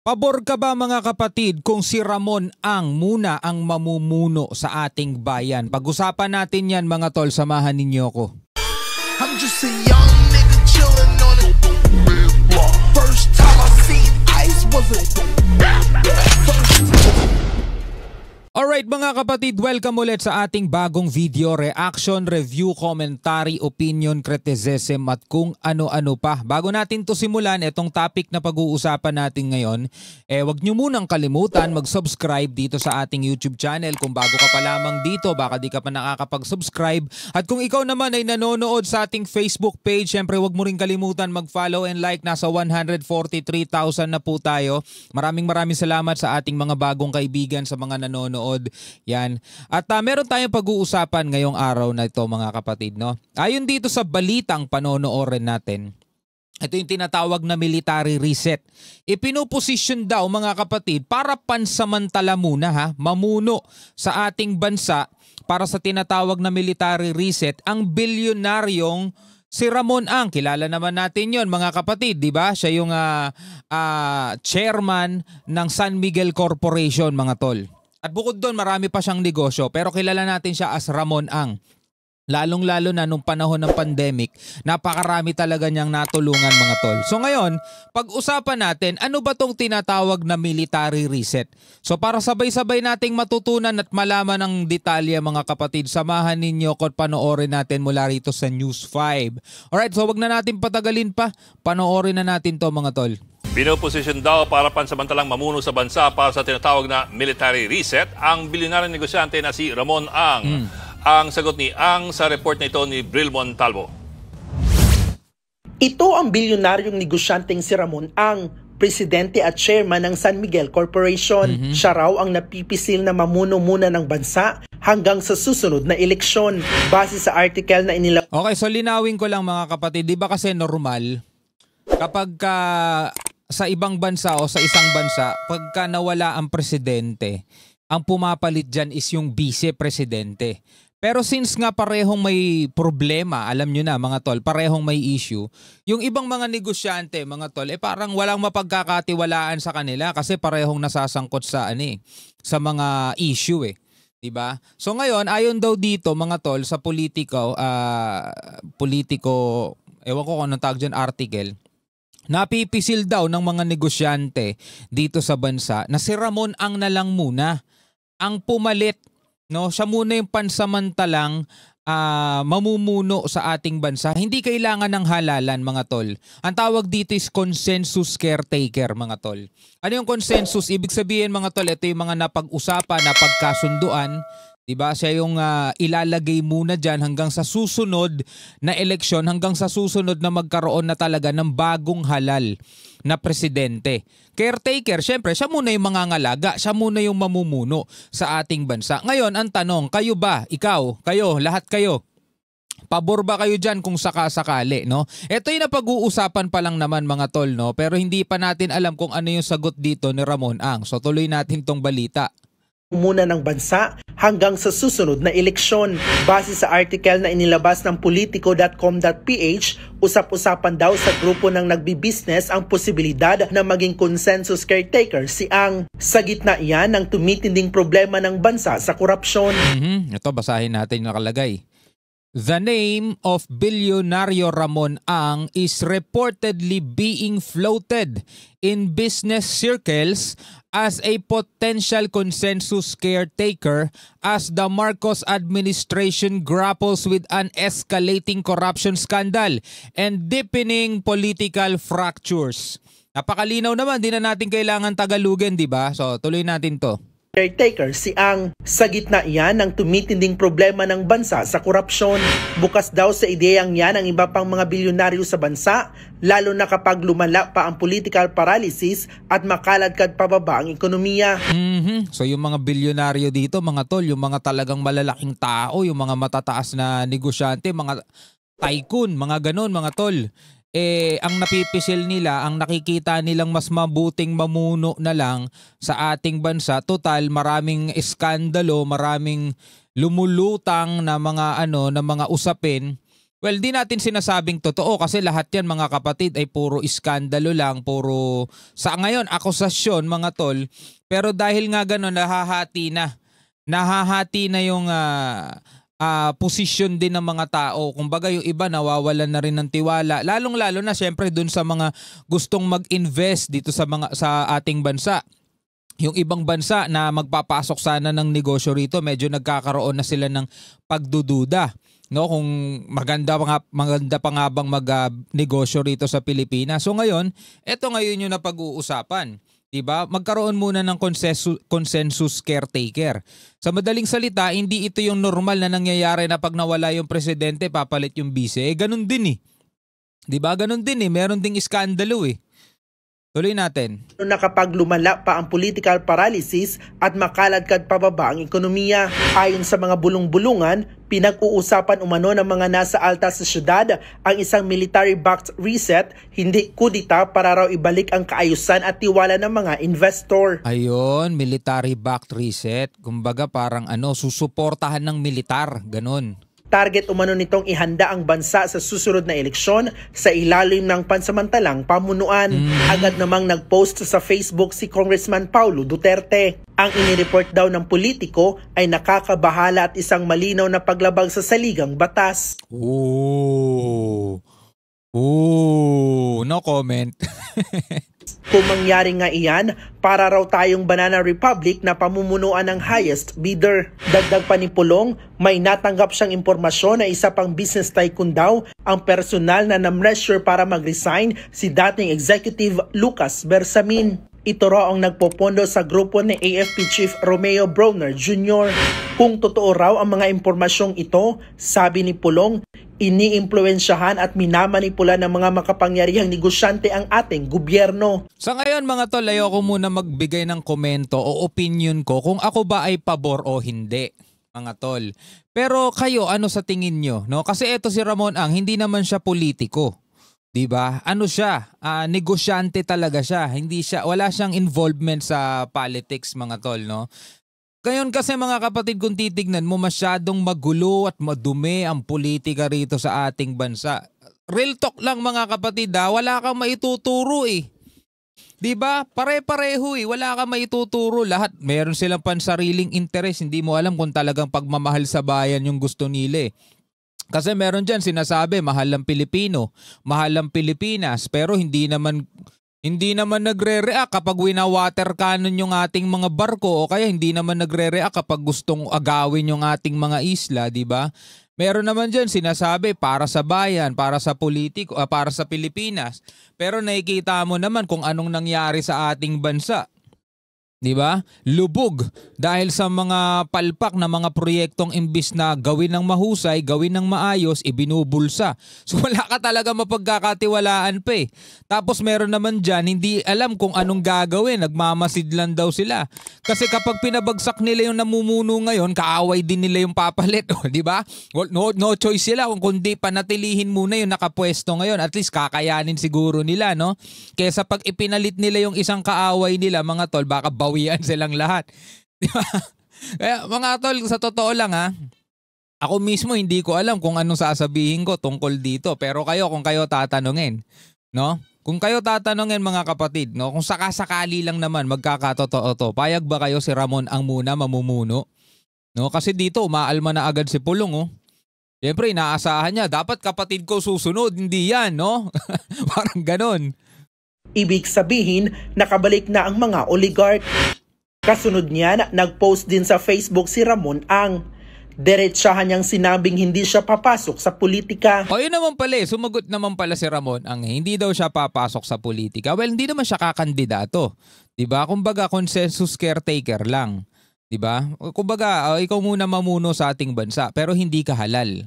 Pabor ka ba mga kapatid kung si Ramon Ang muna ang mamumuno sa ating bayan? Pag-usapan natin yan mga tol, samahan ninyo ko. I'm just a young nigga chillin' on it. First time I seen ice was a Alright mga kapatid, welcome ulit sa ating bagong video, reaction, review, commentary, opinion, criticism at kung ano-ano pa. Bago natin to simulan, itong topic na pag-uusapan natin ngayon, wag nyo munang kalimutan mag-subscribe dito sa ating YouTube channel. Kung bago ka pa lamang dito, baka di ka pa nakakapag-subscribe. At kung ikaw naman ay nanonood sa ating Facebook page, syempre wag mo rin kalimutan mag-follow and like. Nasa 143,000 na po tayo. Maraming salamat sa ating mga bagong kaibigan, sa mga nanonood. Yan. At meron tayong pag-uusapan ngayong araw na ito mga kapatid, no? Ayon dito sa balitang panonoorin natin, ito yung tinatawag na military reset. Ipinoposisyon daw mga kapatid para pansamantala muna mamuno sa ating bansa para sa tinatawag na military reset ang bilyonaryong si Ramon Ang. Kilala naman natin yon mga kapatid, di ba? Siya yung chairman ng San Miguel Corporation mga tol. At bukod doon, marami pa siyang negosyo, pero kilala natin siya as Ramon Ang. Lalong-lalo na nung panahon ng pandemic, napakarami talaga niyang natulungan mga tol. So ngayon, pag-usapan natin, ano ba tong tinatawag na military reset? So para sabay-sabay nating matutunan at malaman ang detalye mga kapatid, samahan ninyo ko at panoorin natin mula rito sa News 5. Alright, so wag na natin patagalin pa, panoorin na natin to mga tol. Pinoposisyon daw para pansamantalang mamuno sa bansa para sa tinatawag na military reset ang bilyonaryong negosyante na si Ramon Ang. Ang sagot ni Ang sa report na ito ni Bril Montalvo. Ito ang bilyonaryong negosyanteng si Ramon Ang, presidente at chairman ng San Miguel Corporation. Siya raw ang napipisil na mamuno muna ng bansa hanggang sa susunod na eleksyon. Base sa article na inilabas. Okay, so linawin ko lang mga kapatid, di ba kasi normal kapag sa ibang bansa o sa isang bansa, pagka nawala ang presidente, ang pumapalit dyan is yung vice-presidente. Pero since nga parehong may problema, alam nyo na mga tol, parehong may issue, yung ibang mga negosyante, mga tol, parang walang mapagkakatiwalaan sa kanila kasi parehong nasasangkot sa, sa mga issue Diba? So ngayon, ayon daw dito mga tol, sa politiko, ewan ko kung anong tawag dyan, article, napipisil daw ng mga negosyante dito sa bansa na si Ramon Ang na lang muna ang pumalit, no? Siya muna yung pansamantalang mamumuno sa ating bansa. Hindi kailangan ng halalan mga tol. Ang tawag dito is consensus caretaker mga tol. Ano yung consensus? Ibig sabihin mga tol, ito yung mga napag-usapan, napagkasunduan. Diba? Siya yung ilalagay muna dyan hanggang sa susunod na eleksyon, hanggang sa susunod na magkaroon na talaga ng bagong halal na presidente. Caretaker, syempre, siya muna yung mangangalaga, siya muna yung mamumuno sa ating bansa. Ngayon, ang tanong, kayo ba, ikaw, kayo, lahat kayo, pabor ba kayo dyan kung sakasakali, no? Ito yung napag-uusapan pa lang naman mga tol, no? Pero hindi pa natin alam kung ano yung sagot dito ni Ramon Ang. So tuloy natin tong balita. Muna ng bansa hanggang sa susunod na eleksyon. Base sa article na inilabas ng politico.com.ph, usap-usapan daw sa grupo ng nagbi-business ang posibilidad na maging consensus caretaker si Ang. Sa gitna iyan ng tumitinding problema ng bansa sa korupsyon. Ito, basahin natin yung nakalagay. The name of Bilyonaryo Ramon Ang is reportedly being floated in business circles as a potential consensus caretaker as the Marcos administration grapples with an escalating corruption scandal and deepening political fractures. Napakalinaw naman, di na natin kailangan tagalugin, di ba? So tuloy natin to. Caretaker si Ang. Sa gitna iyan ng tumitinding problema ng bansa sa korupsyon. Bukas daw sa ideyang yan ang iba pang mga bilyonaryo sa bansa, lalo na kapag lumala pa ang political paralysis at makaladkad pababa ang ekonomiya. So yung mga bilyonaryo dito mga tol, yung mga talagang malalaking tao, yung mga matataas na negosyante, mga tycoon, mga ganon mga tol. Ang napipisil nila, ang nakikita nilang mas mabuting mamuno na lang sa ating bansa. Total, maraming iskandalo, maraming lumulutang na mga na mga usapin Well, di natin sinasabing totoo kasi lahat yan mga kapatid ay puro iskandalo lang, puro sa ngayon akusasyon mga tol. Pero dahil nga gano'n nahahati na yung posisyon din ng mga tao. Kumbaga yung iba nawawalan na rin ng tiwala. Lalong-lalo na syempre dun sa mga gustong mag-invest dito sa ating bansa. Yung ibang bansa na magpapasok sana ng negosyo rito, medyo nagkakaroon na sila ng pagdududa. No, kung maganda pa nga bang mag-negosyo rito sa Pilipinas. So ngayon, ito ngayon yung napag-uusapan. Diba? Magkaroon muna ng consensus caretaker. Sa madaling salita, hindi ito yung normal na nangyayari na pag nawala yung presidente, papalit yung vice. Ganun din eh. Diba? Ganun din eh. Meron ding iskandalo eh. Tuloy natin. Na kapag lumala pa ang political paralysis at makaladkad pababa ang ekonomiya, ayon sa mga bulong-bulungan, pinag-uusapan umano ng mga nasa alta sa syudad ang isang military-backed reset, hindi kudita para raw ibalik ang kaayusan at tiwala ng mga investor. Ayun, military-backed reset. Kumbaga parang susuportahan ng militar. Ganon. Target umano nitong ihanda ang bansa sa susunod na eleksyon sa ilalim ng pansamantalang pamunuan. Agad namang nag-post sa Facebook si Congressman Paulo Duterte. Ang inireport daw ng politiko ay nakakabahala at isang malinaw na paglabag sa saligang batas. No comment. Kung mangyari nga iyan, para raw tayong Banana Republic na pamumunuan ng highest bidder. Dagdag pa ni Pulong, may natanggap siyang impormasyon na isa pang business tycoon daw ang personal na na-pressure para mag-resign si dating executive Lucas Bersamin. Ito raw ang nagpopondo sa grupo ni AFP Chief Romeo Brawner Jr. Kung totoo raw ang mga impormasyong ito, sabi ni Pulong, iniimpluwensyahan at minamanipula ng mga makapangyarihang negosyante ang ating gobyerno. Sa ngayon mga tol, ayoko muna magbigay ng komento o opinion ko kung ako ba ay pabor o hindi, mga tol. Pero kayo, ano sa tingin nyo? No? Kasi eto si Ramon Ang, hindi naman siya politiko. Diba? Ano siya? Negosyante talaga siya. Wala siyang involvement sa politics mga tol, no? Ngayon kasi mga kapatid, kung titignan mo, masyadong magulo at madumi ang politika rito sa ating bansa. Real talk lang mga kapatid, wala kang maituturo eh. Diba? Pare-pareho eh. Wala kang maituturo. Lahat, meron silang pansariling interest. Hindi mo alam kung talagang pagmamahal sa bayan yung gusto nila eh. Kasi meron dyan sinasabi, mahal ang Pilipino, mahal ang Pilipinas, pero hindi naman nagre-react kapag wina-water cannon yung ating mga barko o kaya hindi naman nagre-react kapag gustong agawin yung ating mga isla, di ba? Meron naman dyan sinasabi para sa bayan, para sa politiko, para sa Pilipinas. Pero nakikita mo naman kung anong nangyari sa ating bansa. Di ba? Lubog dahil sa mga palpak na mga proyektong imbis na gawin ng mahusay, gawin ng maayos, ibinubulsa. So wala ka talaga mapagkakatiwalaan pa eh. Tapos meron naman dyan, hindi alam kung anong gagawin, nagmamasid lang daw sila. Kasi kapag pinabagsak nila yung namumuno ngayon, kaaway din nila yung papalit. Di ba? No choice sila kung kundi panatilihin muna yung nakapwesto ngayon. At least kakayanin siguro nila, no? Kesa pag ipinalit nila yung isang kaaway nila, mga tol, baka bawian silang lahat. Diba? Kaya mga tol, sa totoo lang ako mismo hindi ko alam kung anong sasabihin ko tungkol dito. Pero kung kayo tatanungin, no? Kung kayo tatanungin mga kapatid, no? Kung sakasakali lang naman magkakatotoo to, payag ba kayo si Ramon Ang muna mamumuno? No? Kasi dito umaalma na agad si Pulong, oh. Siyempre, inaasahan niya, dapat kapatid ko susunod, hindi yan, no? Parang ganon. Ibig sabihin, nakabalik na ang mga oligarch. Kasunod niyan, nag-post din sa Facebook si Ramon Ang. Diretsahan niyang sinabing hindi siya papasok sa politika. O yun naman pala sumagot naman pala si Ramon Ang, hindi daw siya papasok sa politika. Well, hindi naman siya kakandidato. Diba? Kumbaga, consensus caretaker lang. Diba? Kumbaga, ikaw muna mamuno sa ating bansa, pero hindi ka halal.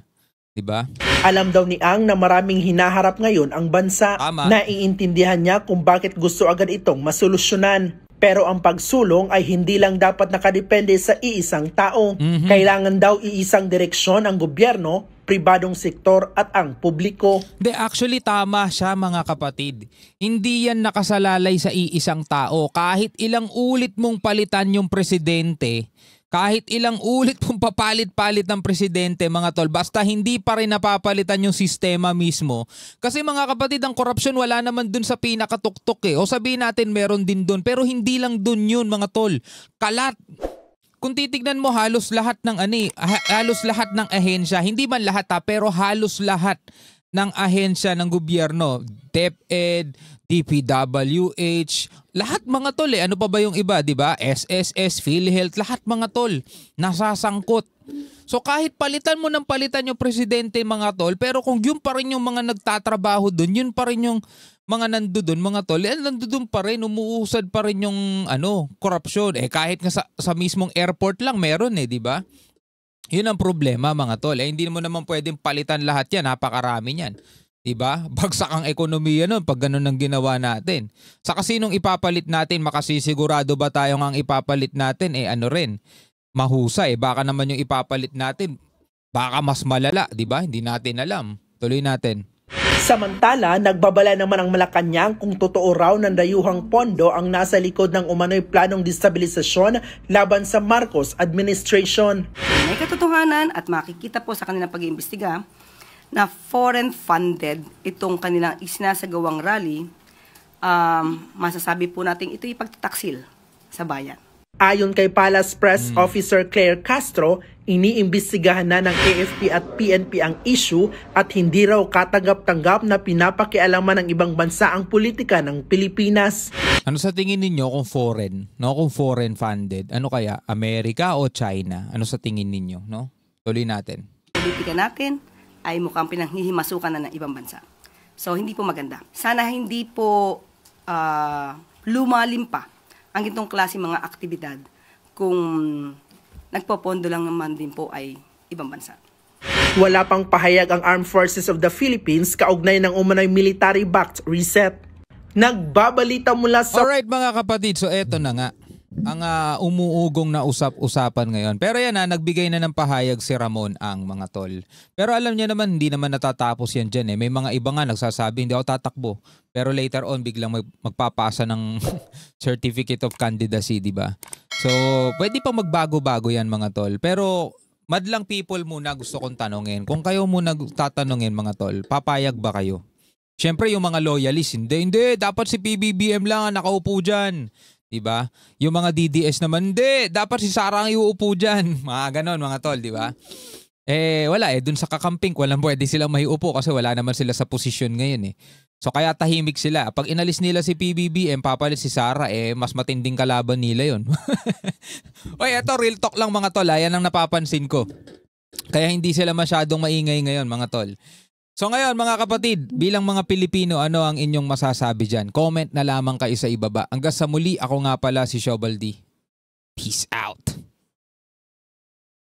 Diba? Alam daw ni Ang na maraming hinaharap ngayon ang bansa. Tama. Naiintindihan niya kung bakit gusto agad itong masolusyonan. Pero ang pagsulong ay hindi lang dapat nakadepende sa iisang tao. Kailangan daw iisang direksyon ang gobyerno, pribadong sektor at ang publiko. Actually tama siya mga kapatid. Hindi yan nakasalalay sa iisang tao. Kahit ilang ulit mong palitan yung presidente, Kahit ilang ulit pong papalit-palit ng presidente mga tol, basta hindi pa rin napapalitan yung sistema mismo. Kasi mga kapatid, ang korupsyon wala naman dun sa pinakatuktok eh. O sabihin natin meron din dun, pero hindi lang dun yun mga tol. Kalat. Kung titignan mo halos lahat ng halos lahat ng ahensya, hindi man lahat pero halos lahat ng ahensya ng gobyerno, DepEd, DPWH, lahat mga tol eh. Ano pa ba yung iba, di ba? SSS, PhilHealth, lahat mga tol nasasangkot. So kahit palitan mo ng palitan yung presidente mga tol, pero kung yun pa rin yung mga nagtatrabaho doon, yun pa rin yung mga nandoon mga tol, nandoon pa rin, umuusad pa rin yung korupsyon. Kahit nga sa mismong airport lang meron di ba? Yun ang problema mga tol. Hindi mo naman pwedeng palitan lahat yan, napakarami niyan. Diba? Bagsak ang ekonomiya nun pag ganun ang ginawa natin. Sa kasinong ipapalit natin, makasisigurado ba tayong ang ipapalit natin? Mahusay. Baka naman yung ipapalit natin, baka mas malala. Diba? Hindi natin alam. Tuloy natin. Samantala, nagbabala naman ang Malacanang kung totoo raw ng dayuhang pondo ang nasa likod ng umano'y planong destabilisasyon laban sa Marcos administration. May katotohanan at makikita po sa kanilang pag-iimbestiga na foreign funded itong kanilang isinasagawang rally, masasabi po natin ito'y pagtataksil sa bayan. Ayon kay Palace Press Officer Claire Castro, iniimbestigahan na ng AFP at PNP ang issue at hindi raw katanggap-tanggap na pinapakialaman ng ibang bansa ang politika ng Pilipinas. Ano sa tingin ninyo kung foreign? No? Kung foreign funded, ano kaya? Amerika o China? Ano sa tingin ninyo? No? Tuloy natin. Politika natin ay mukhang pinanghihimasukan na ng ibang bansa. So, hindi po maganda. Sana hindi po lumalim pa ang itong klase mga aktibidad kung nagpopondo lang naman din po ay ibang bansa. Wala pang pahayag ang Armed Forces of the Philippines kaugnay ng umano'y military-backed reset. Nagbabalita mula sa... Alright mga kapatid, so eto na nga. Ang umuugong na usap-usapan ngayon. Pero yan nagbigay na ng pahayag si Ramon ang mga tol. Pero alam niya naman, hindi naman natatapos yan dyan. May mga iba nga nagsasabi, hindi ako tatakbo. Pero later on, biglang magpapasa ng certificate of candidacy, di ba? So, pwede pa magbago-bago yan mga tol. Pero madlang people muna gusto kong tanongin. Kung kayo muna tatanungin mga tol, papayag ba kayo? Siyempre yung mga loyalists, hindi. Dapat si PBBM lang ang nakaupo dyan. Diba? Yung mga DDS naman, hindi. Dapat si Sara ang iuupo dyan. Mga ganon, mga tol, diba? Wala dun sa kakamping, walang pwede silang maiupo kasi wala naman sila sa posisyon ngayon So kaya tahimik sila. Pag inalis nila si PBBM, papalit si Sara, mas matinding kalaban nila yun. Oy, eto, real talk lang mga tol. Yan ang napapansin ko. Kaya hindi sila masyadong maingay ngayon, mga tol. So ngayon mga kapatid, bilang mga Pilipino, ano ang inyong masasabi dyan? Comment na lamang kayo sa ibaba. Hanggang sa muli, ako nga pala si Shobaldi. Peace out.